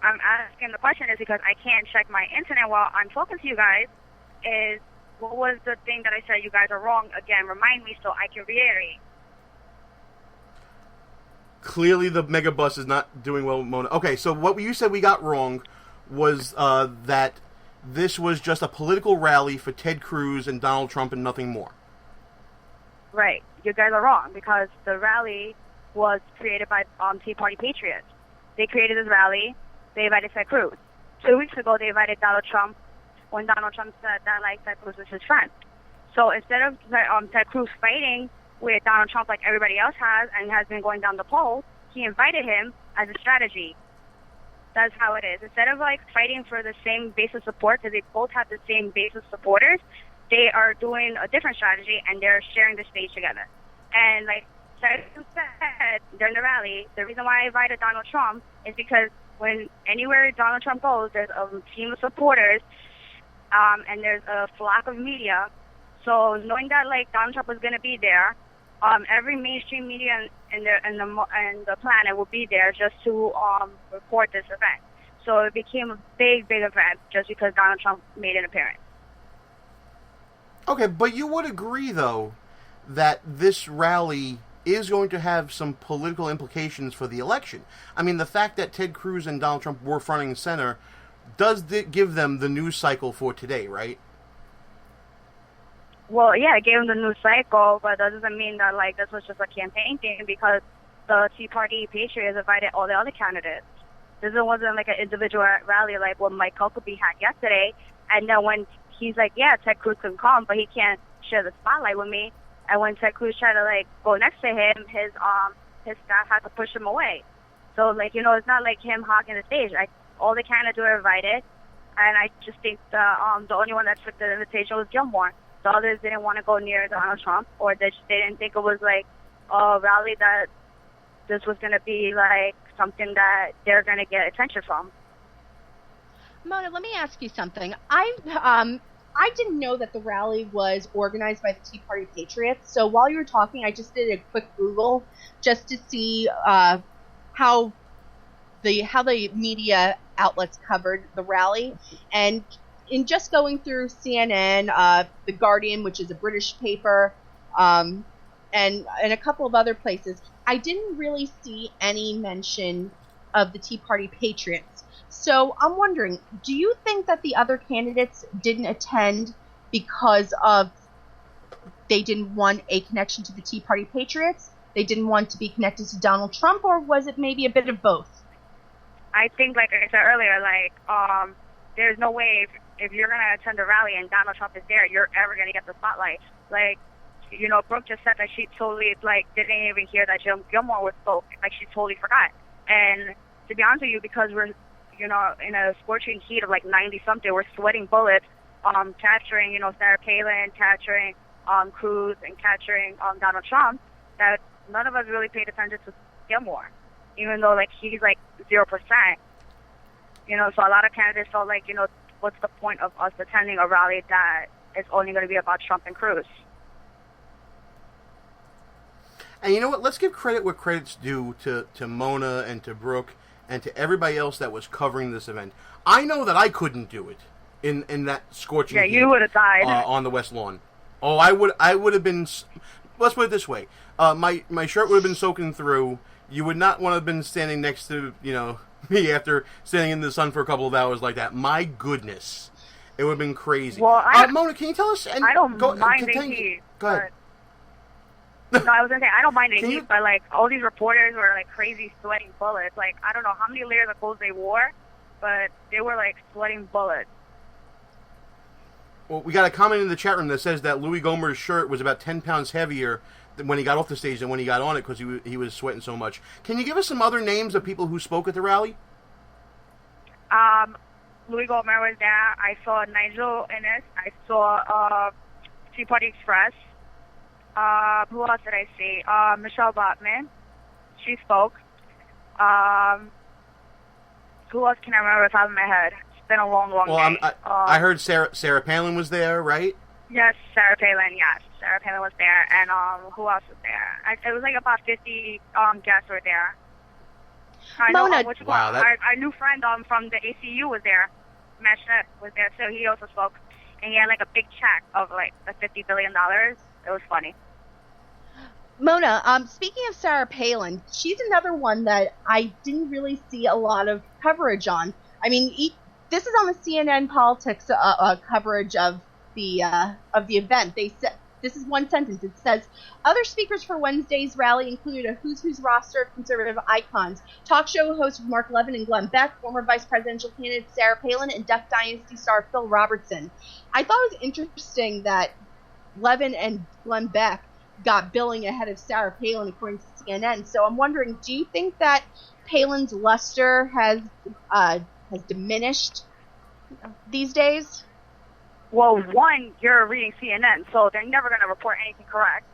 I'm asking the question is because I can't check my internet while I'm talking to you guys. Is what was the thing that I said you guys are wrong? Again, remind me so I can reiterate. Clearly, the megabus is not doing well with Mona. Okay, so what you said we got wrong was that this was just a political rally for Ted Cruz and Donald Trump and nothing more. Right. You guys are wrong because the rally was created by Tea Party Patriots. They created this rally. They invited Ted Cruz. 2 weeks ago, they invited Donald Trump when Donald Trump said that Ted Cruz was his friend. So instead of Ted Cruz fighting with Donald Trump like everybody else has and has been going down the polls, he invited him as a strategy. That's how it is. Instead of fighting for the same base of support, because they both have the same base of supporters, they are doing a different strategy and they're sharing the stage together. And Ted Cruz said during the rally, the reason why I invited Donald Trump is because when anywhere Donald Trump goes, there's a team of supporters, and there's a flock of media. So knowing that Donald Trump was going to be there, every mainstream media in the planet will be there just to report this event. So it became a big event just because Donald Trump made an appearance. Okay, but you would agree though that this rally is going to have some political implications for the election. I mean, the fact that Ted Cruz and Donald Trump were front and center does give them the news cycle for today, right? Well, yeah, it gave them the news cycle, but that doesn't mean that this was just a campaign thing because the Tea Party Patriots invited all the other candidates. This wasn't an individual rally like what Mike Huckabee had yesterday, and then when he's yeah, Ted Cruz can come, but he can't share the spotlight with me. And when Ted Cruz tried to go next to him, his staff had to push him away. So it's not him hogging the stage. All the candidates were invited, and I just think the only one that took the invitation was Gilmore. The others didn't want to go near Donald Trump, or they didn't think it was a rally that this was going to be something that they're going to get attention from. Mona, let me ask you something. I didn't know that the rally was organized by the Tea Party Patriots. So while you were talking, I just did a quick Google just to see how the media outlets covered the rally. And in just going through CNN, The Guardian, which is a British paper, and a couple of other places, I didn't really see any mention of the Tea Party Patriots. So I'm wondering, do you think that the other candidates didn't attend because of they didn't want a connection to the Tea Party Patriots? They didn't want to be connected to Donald Trump, or was it maybe a bit of both? I think, like I said earlier, there's no way if you're going to attend a rally and Donald Trump is there, you're ever going to get the spotlight. Like, you know, Brooke just said that she totally, didn't even hear that Jim Gilmore was spoke. Like, she totally forgot. And to be honest with you, because we're, you know, in a scorching heat of, 90-something, we're sweating bullets, capturing, you know, Sarah Palin, capturing Cruz, and capturing Donald Trump, that none of us really paid attention to Gilmore, even though, he's, 0%. You know, so a lot of candidates felt like, you know, what's the point of us attending a rally that is only going to be about Trump and Cruz? And you know what? Let's give credit where credit's due to Mona and to Brooke and to everybody else that was covering this event. I know that I couldn't do it in that scorching heat. Yeah, you would have died. On the West Lawn. Oh, I would have been... Let's put it this way. My shirt would have been soaking through. You would not want to have been standing next to, you know, me after standing in the sun for a couple of hours like that. My goodness. It would have been crazy. Well, Mona, can you tell us... I don't mind the heat. Go ahead. No, I was going to say, I don't mind the heat, but, all these reporters were, crazy sweating bullets. I don't know how many layers of clothes they wore, but they were, sweating bullets. Well, we got a comment in the chat room that says that Louis Gohmert's shirt was about 10 pounds heavier when he got off the stage than when he got on it because he was sweating so much. Can you give us some other names of people who spoke at the rally? Louis Gohmert was there. I saw Nigel Innes. I saw Tea Party Express. Who else did I see? Michelle Bachmann. She spoke. Who else can I remember off the top of my head? It's been a long day. I heard Sarah Palin was there, right? Yes, Sarah Palin, yes. Sarah Palin was there. And who else was there? It was about 50 guests were there. I know, Mona. Our new friend from the ACU was there. Matt Schnepp was there, so he also spoke. And he had a big check of the $50 billion. It was funny. Mona, speaking of Sarah Palin, she's another one that I didn't really see a lot of coverage on. I mean, this is on the CNN Politics coverage of the event. They said, this is one sentence. It says, other speakers for Wednesday's rally included a who's who's roster of conservative icons, talk show hosts Mark Levin and Glenn Beck, former vice presidential candidate Sarah Palin, and Duck Dynasty star Phil Robertson. I thought it was interesting that Levin and Glenn Beck got billing ahead of Sarah Palin, according to CNN. So I'm wondering, do you think that Palin's luster has diminished these days? Well, one, you're reading CNN, so they're never going to report anything correct.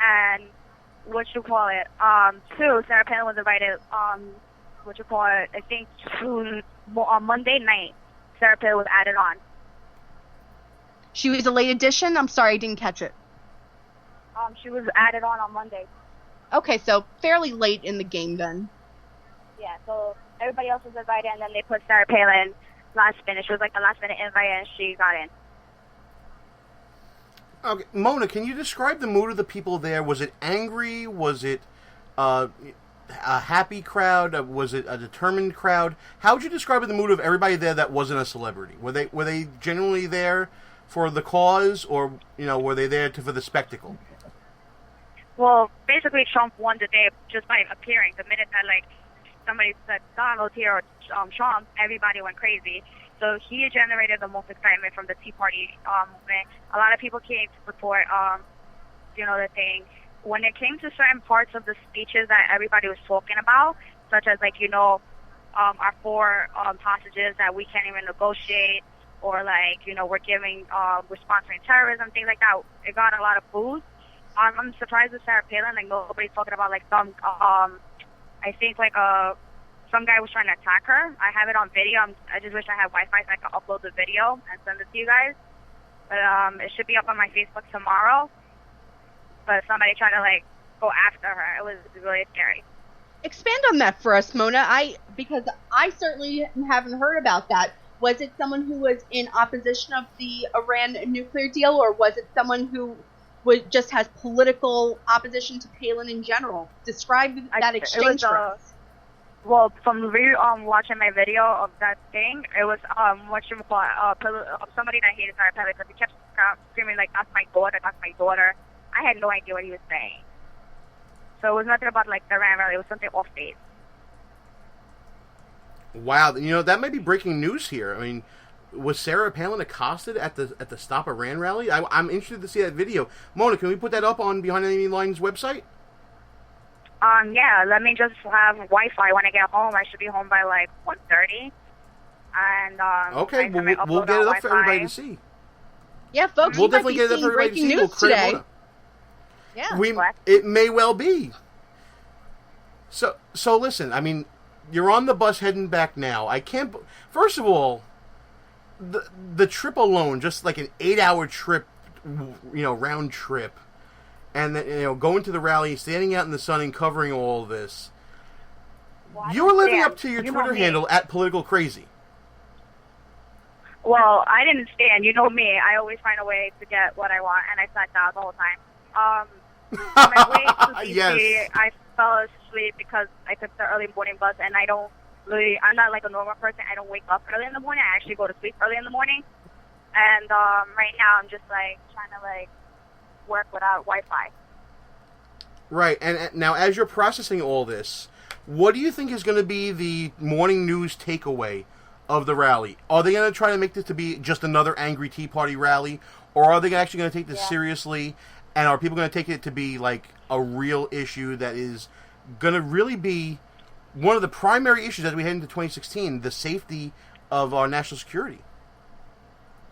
And two, Sarah Palin was invited, I think on Monday night, Sarah Palin was added on. She was a late addition? I'm sorry, I didn't catch it. She was added on Monday. Okay, so fairly late in the game then. Yeah, so everybody else was invited, and then they put Sarah Palin last minute. She was the last minute invite, and she got in. Okay, Mona, can you describe the mood of the people there? Was it angry? Was it a happy crowd? Was it a determined crowd? How would you describe the mood of everybody there that wasn't a celebrity? Were they genuinely there for the cause, or were they there for the spectacle? Well, basically, Trump won the day just by appearing. The minute that somebody said Donald here or Trump, everybody went crazy. So he generated the most excitement from the Tea Party movement. A lot of people came to support, the thing. When it came to certain parts of the speeches that everybody was talking about, such as our 4 hostages that we can't even negotiate, or we're sponsoring terrorism, things like that, it got a lot of boos. I'm surprised with Sarah Palin, nobody's talking about some, I think some guy was trying to attack her. I have it on video. I just wish I had Wi-Fi so I could upload the video and send it to you guys. But it should be up on my Facebook tomorrow. But somebody tried to go after her. It was really scary. Expand on that for us, Mona. Because I certainly haven't heard about that. Was it someone who was in opposition of the Iran nuclear deal, or was it someone who just has political opposition to Palin in general. Describe that exchange for us. Well, from watching my video of that thing, it was somebody that hated Sarah Palin because he kept screaming like, "That's my daughter, that's my daughter." I had no idea what he was saying. So it was nothing about like the Iran rally. It was something off base. Wow, that might be breaking news here. I mean, was Sarah Palin accosted at the Stop Iran rally? I'm interested to see that video. Mona, can we put that up on Behind Enemy Lines website? Yeah, let me just have Wi-Fi when I get home. I should be home by like 1:30. And okay, we'll get it up for everybody to see. Yeah, folks, we'll definitely get it up for everybody to see. We'll credit Mona. Yeah, it may well be. So listen. I mean, you're on the bus heading back now. I can't. First of all, the trip alone, just like an 8-hour trip, round trip. And then, going to the rally, standing out in the sun and covering all this. Well, you were living up to your Twitter handle at Political Crazy. Well, I didn't stand. You know me. I always find a way to get what I want, and I sat down the whole time. On my way to DC, yes. I fell asleep because I took the early morning bus, and I'm not like a normal person. I don't wake up early in the morning. I actually go to sleep early in the morning. And right now, I'm just like trying to work without Wi-Fi. Right, and now as you're processing all this, what do you think is going to be the morning news takeaway of the rally? Are they going to try to make this to be just another angry Tea Party rally, or are they actually going to take this seriously, and are people going to take it to be like a real issue that is going to really be one of the primary issues as we head into 2016, the safety of our national security?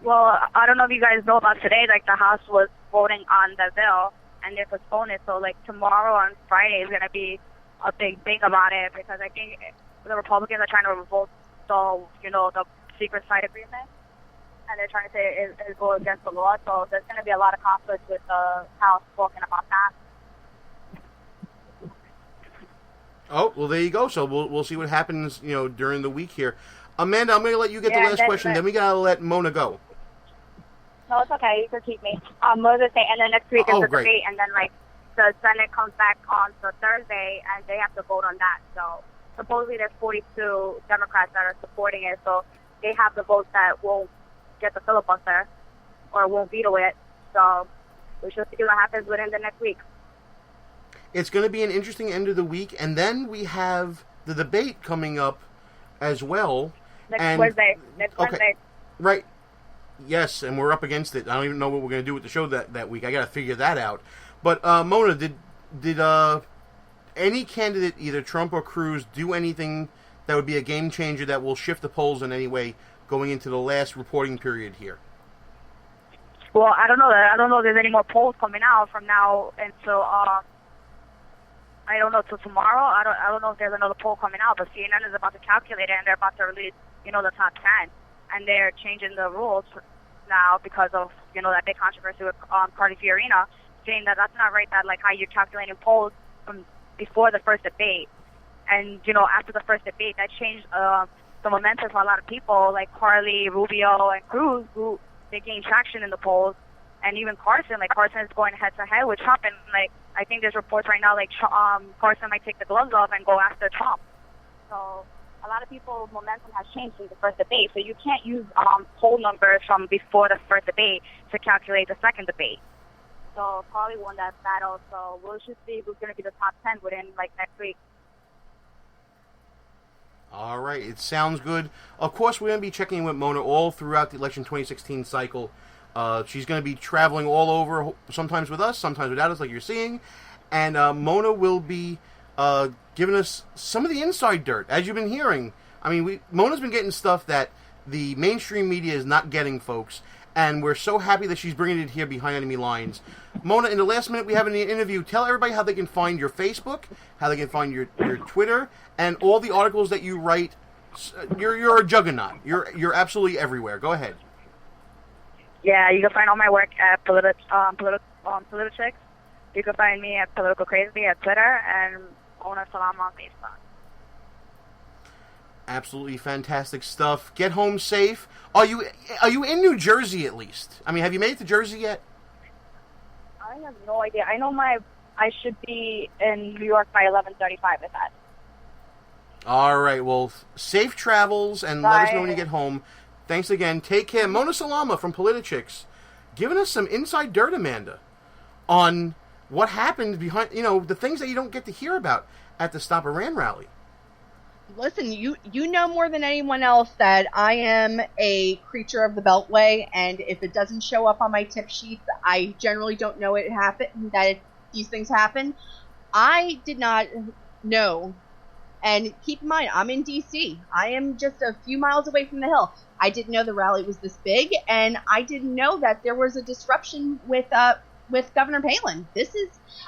Well, I don't know if you guys know about today, like the House was voting on the bill, and they postponed it. So, like, tomorrow on Friday is going to be a big thing about it because I think the Republicans are trying to revolt the secret side agreement, and they're trying to say it goes against the law. So there's going to be a lot of conflict with the House talking about that. Oh, well, there you go. So we'll see what happens, during the week here. Amanda, I'm going to let you get the last question. Then we got to let Mona go. No, it's okay. You can keep me. What was I saying? And then next week is the debate, and then the Senate comes back on Thursday, and they have to vote on that. So supposedly there's 42 Democrats that are supporting it, so they have the votes that won't get the filibuster or won't veto it. So we should see what happens within the next week. It's going to be an interesting end of the week, and then we have the debate coming up as well. Next Wednesday. Right. Yes, and we're up against it. I don't even know what we're going to do with the show that week. I got to figure that out. But Mona, did any candidate, either Trump or Cruz, do anything that would be a game changer that will shift the polls in any way going into the last reporting period here? Well, I don't know. I don't know if there's any more polls coming out from now until I don't know, till tomorrow. I don't know if there's another poll coming out, but CNN is about to calculate it, and they're about to release, the top 10. And they're changing the rules now because of, that big controversy with Carly Fiorina, saying that that's not right, that, how you're calculating polls from before the first debate. And, after the first debate, that changed the momentum for a lot of people, like Carly, Rubio, and Cruz, who they gained traction in the polls. And even Carson, Carson is going head-to-head with Trump. And, I think there's reports right now, Carson might take the gloves off and go after Trump. So a lot of people's momentum has changed since the first debate, so you can't use poll numbers from before the first debate to calculate the second debate. So Carly won that battle, so we'll just see who's going to be the top 10 within, next week. All right, it sounds good. Of course, we're going to be checking in with Mona all throughout the election 2016 cycle. She's going to be traveling all over, sometimes with us, sometimes without us, like you're seeing. And Mona will be giving us some of the inside dirt, as you've been hearing. I mean, Mona's been getting stuff that the mainstream media is not getting, folks. And we're so happy that she's bringing it here behind enemy lines. Mona, in the last minute we have in the interview, tell everybody how they can find your Facebook, how they can find your Twitter, and all the articles that you write. You're a juggernaut. You're absolutely everywhere. Go ahead. Yeah, you can find all my work at Politics. You can find me at Political Crazy at Twitter and Mona Salam on Facebook. Absolutely fantastic stuff. Get home safe. Are you in New Jersey at least? I mean, have you made it to Jersey yet? I have no idea. I know I should be in New York by 11:35 at that. All right. Well, safe travels, and let us know when you get home. Thanks again. Take care. Mona Salama from Politichicks, giving us some inside dirt, Amanda, on what happened behind, the things that you don't get to hear about at the Stop Iran rally. Listen, you know more than anyone else that I am a creature of the Beltway, and if it doesn't show up on my tip sheets, I generally don't know these things happen. I did not know, and keep in mind, I'm in D.C. I am just a few miles away from the Hill. I didn't know the rally was this big, and I didn't know that there was a disruption with Governor Palin.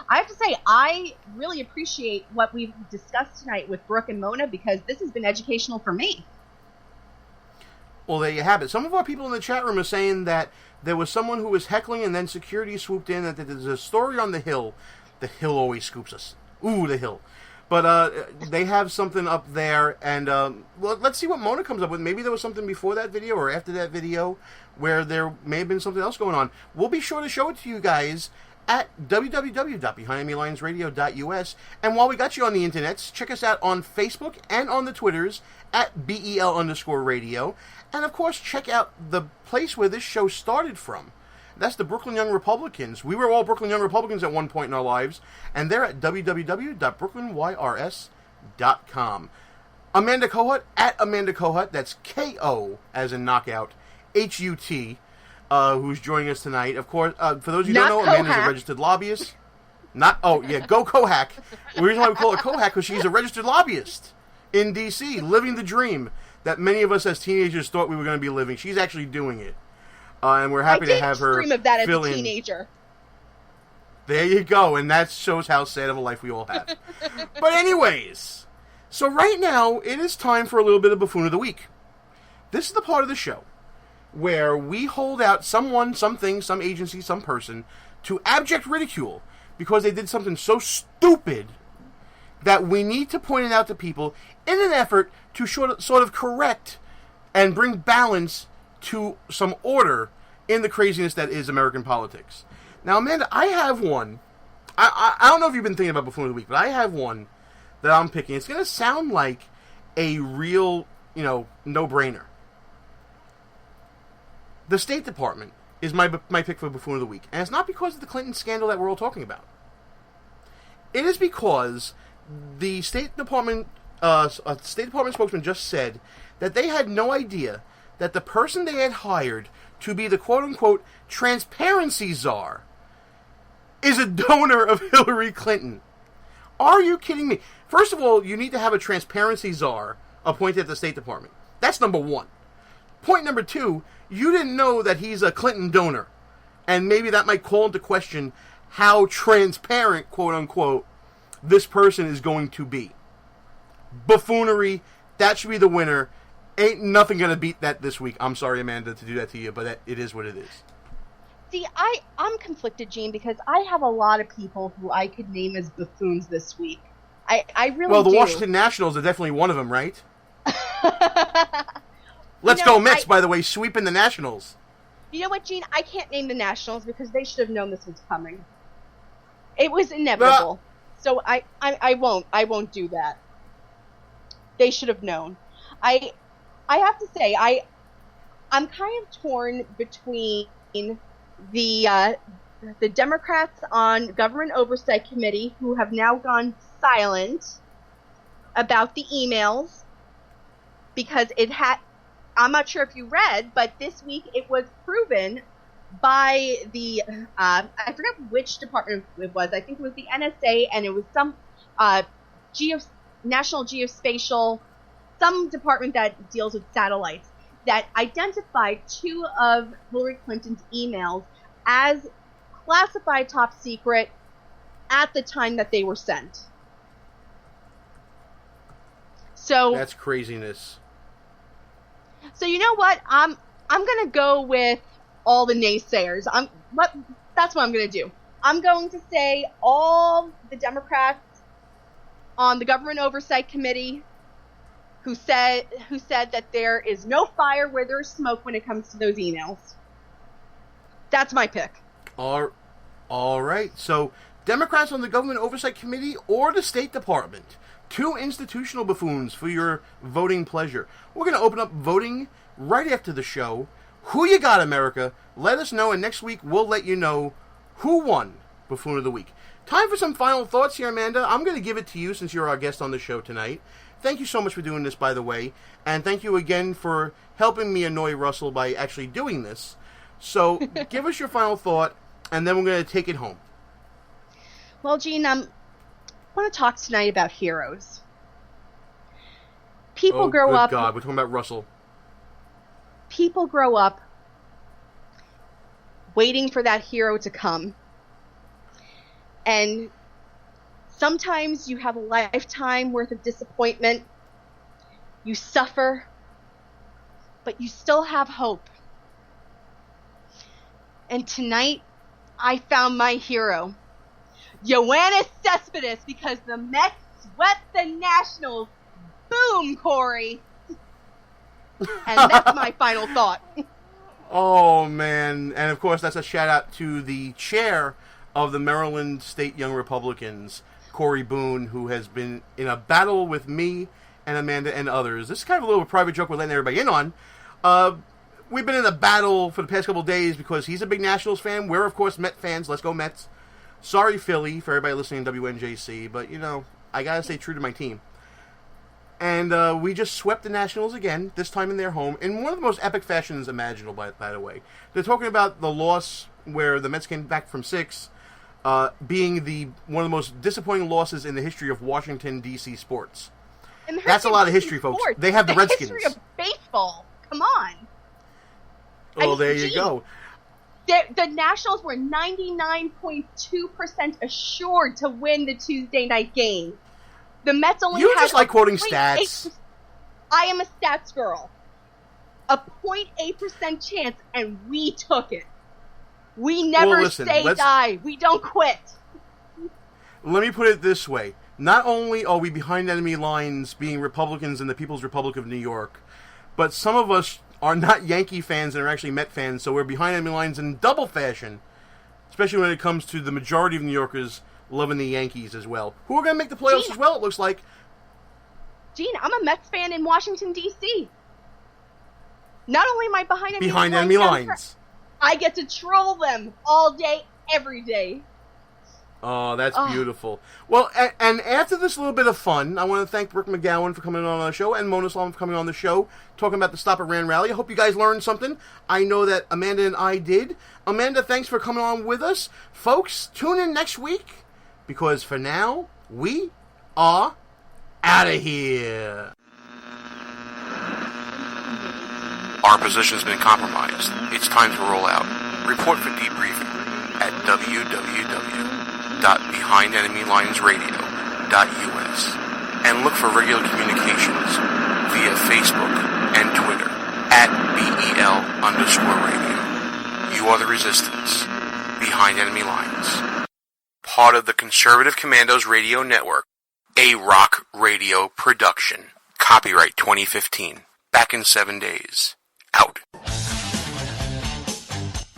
I have to say, I really appreciate what we've discussed tonight with Brooke and Mona, because this has been educational for me. Well, there you have it. Some of our people in the chat room are saying that there was someone who was heckling and then security swooped in, that there's a story on the Hill. The Hill always scoops us. Ooh, the Hill. But they have something up there, and let's see what Mona comes up with. Maybe there was something before that video or after that video where there may have been something else going on. We'll be sure to show it to you guys at www.BehindEnemyLinesRadio.us. And while we got you on the internets, check us out on Facebook and on the Twitters at BEL_radio. And, of course, check out the place where this show started from. That's the Brooklyn Young Republicans. We were all Brooklyn Young Republicans at one point in our lives, and they're at www.brooklynYRS.com. Amanda Kohut, at Amanda Kohut, that's K-O as in knockout, H-U-T, who's joining us tonight. Of course, for those of you who don't know, Amanda's a registered lobbyist. Go Kohack. The reason why we call her Kohack, because she's a registered lobbyist in D.C., living the dream that many of us as teenagers thought we were going to be living. She's actually doing it. And we're happy to have her dream of that as fill a in. Teenager. There you go, and that shows how sad of a life we all have. But anyways, so right now, it is time for a little bit of Buffoon of the Week. This is the part of the show where we hold out someone, something, some agency, some person to abject ridicule because they did something so stupid that we need to point it out to people in an effort to sort of correct and bring balance to some order in the craziness that is American politics. Now, Amanda, I have one. I don't know if you've been thinking about Buffoon of the Week, but I have one that I'm picking. It's going to sound like a real, no-brainer. The State Department is my pick for Buffoon of the Week. And it's not because of the Clinton scandal that we're all talking about. It is because the State Department spokesman just said that they had no idea that the person they had hired to be the quote-unquote transparency czar is a donor of Hillary Clinton. Are you kidding me? First of all, you need to have a transparency czar appointed at the State Department. That's number one. Point number two, you didn't know that he's a Clinton donor. And maybe that might call into question how transparent, quote-unquote, this person is going to be. Buffoonery, that should be the winner. Ain't nothing going to beat that this week. I'm sorry, Amanda, to do that to you, but it is what it is. See, I'm conflicted, Gene, because I have a lot of people who I could name as buffoons this week. I really do. Well, the Washington Nationals are definitely one of them, right? Let's go Mets, by the way, sweeping the Nationals. You know what, Gene? I can't name the Nationals because they should have known this was coming. It was inevitable. So I won't do that. They should have known. I have to say, I'm kind of torn between the Democrats on Government Oversight Committee who have now gone silent about the emails because I'm not sure if you read, but this week it was proven by the I forget which department it was. I think it was the NSA, and it was some National Geospatial, some department that deals with satellites, that identified two of Hillary Clinton's emails as classified top secret at the time that they were sent. So that's craziness. So you know what? I'm gonna go with all the naysayers. That's what I'm gonna do. I'm going to say all the Democrats on the Government Oversight Committee who said that there is no fire where there's smoke when it comes to those emails. That's my pick. All All right, so Democrats on the Government Oversight Committee or the State Department. 2 institutional buffoons for your voting pleasure. We're going to open up voting right after the show. Who you got, America? Let us know, and next week we'll let you know who won Buffoon of the Week. Time for some final thoughts here, Amanda. I'm going to give it to you since you're our guest on the show tonight. Thank you so much for doing this, by the way, and thank you again for helping me annoy Russell by actually doing this. So give us your final thought, and then we're going to take it home. Well, Gene, I want to talk tonight about heroes. People grow up... Oh, God, we're talking about Russell. People grow up waiting for that hero to come. And sometimes you have a lifetime worth of disappointment. You suffer, but you still have hope. And tonight, I found my hero, Yoenis Cespedes, because the Mets swept the Nationals. Boom, Corey! And that's my final thought. Oh, man. And, of course, that's a shout-out to the chair of the Maryland State Young Republicans, Corey Boone, who has been in a battle with me and Amanda and others. This is kind of a little private joke we're letting everybody in on. We've been in a battle for the past couple of days because he's a big Nationals fan. We're, of course, Met fans. Let's go Mets. Sorry, Philly, for everybody listening to WNJC, but, you know, I gotta stay true to my team. And we just swept the Nationals again, this time in their home, in one of the most epic fashions imaginable, by the way. They're talking about the loss where the Mets came back from 6, being one of the most disappointing losses in the history of Washington, D.C. sports. That's a lot of history, folks. They have the Redskins. History of baseball. Come on. Oh, there you go. The Nationals were 99.2% assured to win the Tuesday night game. The Mets only You had just like quoting stats. I am a stats girl. A 0.8% chance, and we took it. We never say die. We don't quit. Let me put it this way. Not only are we behind enemy lines being Republicans in the People's Republic of New York, but some of us are not Yankee fans and are actually Met fans, so we're behind enemy lines in double fashion, especially when it comes to the majority of New Yorkers loving the Yankees as well, who are going to make the playoffs as well, it looks like. Gene, I'm a Mets fan in Washington, D.C. Not only am I behind enemy lines, I get to troll them all day, every day. Oh, that's beautiful. Well, and after this little bit of fun, I want to thank Rick McGowan for coming on the show and Mona Salam for coming on the show, talking about the Stop Iran rally. I hope you guys learned something. I know that Amanda and I did. Amanda, thanks for coming on with us. Folks, tune in next week, because for now, we are out of here. Our position has been compromised. It's time to roll out. Report for debriefing at www.behindenemylinesradio.us and look for regular communications via Facebook and Twitter at BEL_radio. You are the resistance. Behind Enemy Lines. Part of the Conservative Commandos Radio Network. A Rock Radio production. Copyright 2015. Back in 7 days. Out.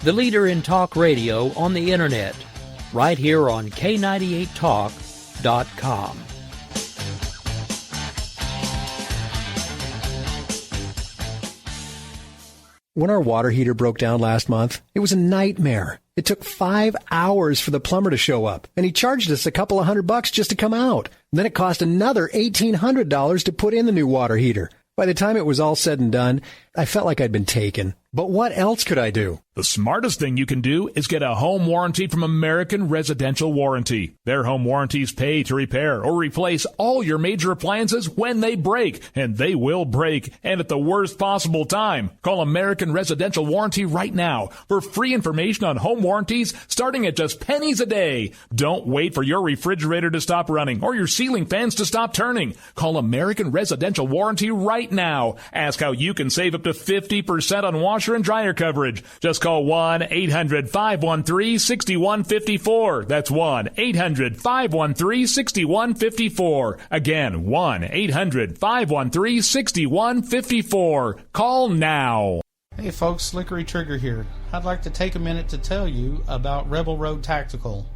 The leader in talk radio on the internet, right here on K98Talk.com. When our water heater broke down last month, it was a nightmare. It took 5 hours for the plumber to show up, and he charged us a couple of $100 just to come out. Then it cost another $1,800 to put in the new water heater. By the time it was all said and done, I felt like I'd been taken. But what else could I do? The smartest thing you can do is get a home warranty from American Residential Warranty. Their home warranties pay to repair or replace all your major appliances when they break, and they will break, and at the worst possible time. Call American Residential Warranty right now for free information on home warranties starting at just pennies a day. Don't wait for your refrigerator to stop running or your ceiling fans to stop turning. Call American Residential Warranty right now. Ask how you can save up to 50% on washer and dryer coverage. Just call 1-800-513-6154. That's 1-800-513-6154. Again, 1-800-513-6154. Call now. Hey folks, Slickery Trigger here. I'd like to take a minute to tell you about Rebel Road Tactical.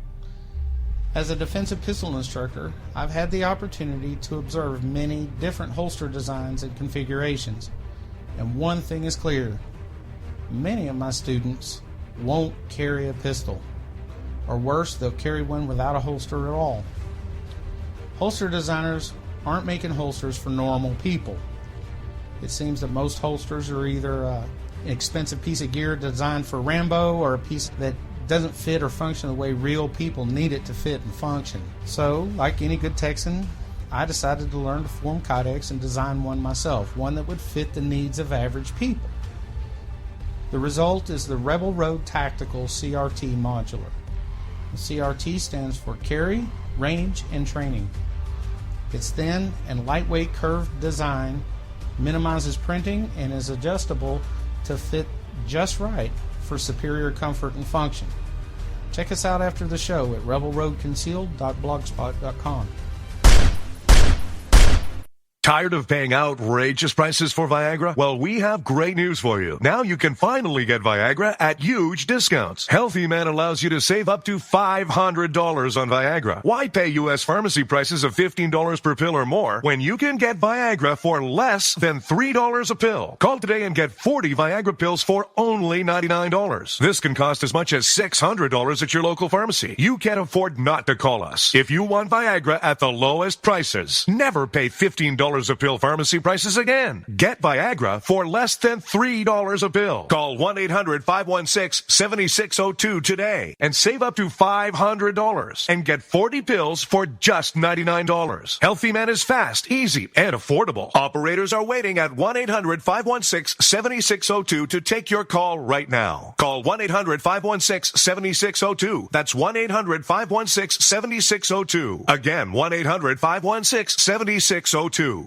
As a defensive pistol instructor, I've had the opportunity to observe many different holster designs and configurations. And one thing is clear. Many of my students won't carry a pistol. Or worse, they'll carry one without a holster at all. Holster designers aren't making holsters for normal people. It seems that most holsters are either an expensive piece of gear designed for Rambo or a piece that doesn't fit or function the way real people need it to fit and function. So, like any good Texan, I decided to learn to form Kydex and design one myself, one that would fit the needs of average people. The result is the Rebel Road Tactical CRT Modular. The CRT stands for Carry, Range, and Training. Its thin and lightweight curved design minimizes printing and is adjustable to fit just right for superior comfort and function. Check us out after the show at rebelroadconcealed.blogspot.com. Tired of paying outrageous prices for Viagra? Well, we have great news for you. Now you can finally get Viagra at huge discounts. Healthy Man allows you to save up to $500 on Viagra. Why pay U.S. pharmacy prices of $15 per pill or more when you can get Viagra for less than $3 a pill? Call today and get 40 Viagra pills for only $99. This can cost as much as $600 at your local pharmacy. You can't afford not to call us. If you want Viagra at the lowest prices, never pay $15 a pill pharmacy prices again. Get Viagra for less than $3 a pill. Call 1-800-516-7602 today and save up to $500 and get 40 pills for just $99. Healthy Man is fast, easy, and affordable. Operators are waiting at 1-800-516-7602 to take your call right now. Call 1-800-516-7602. That's 1-800-516-7602. Again, 1-800-516-7602.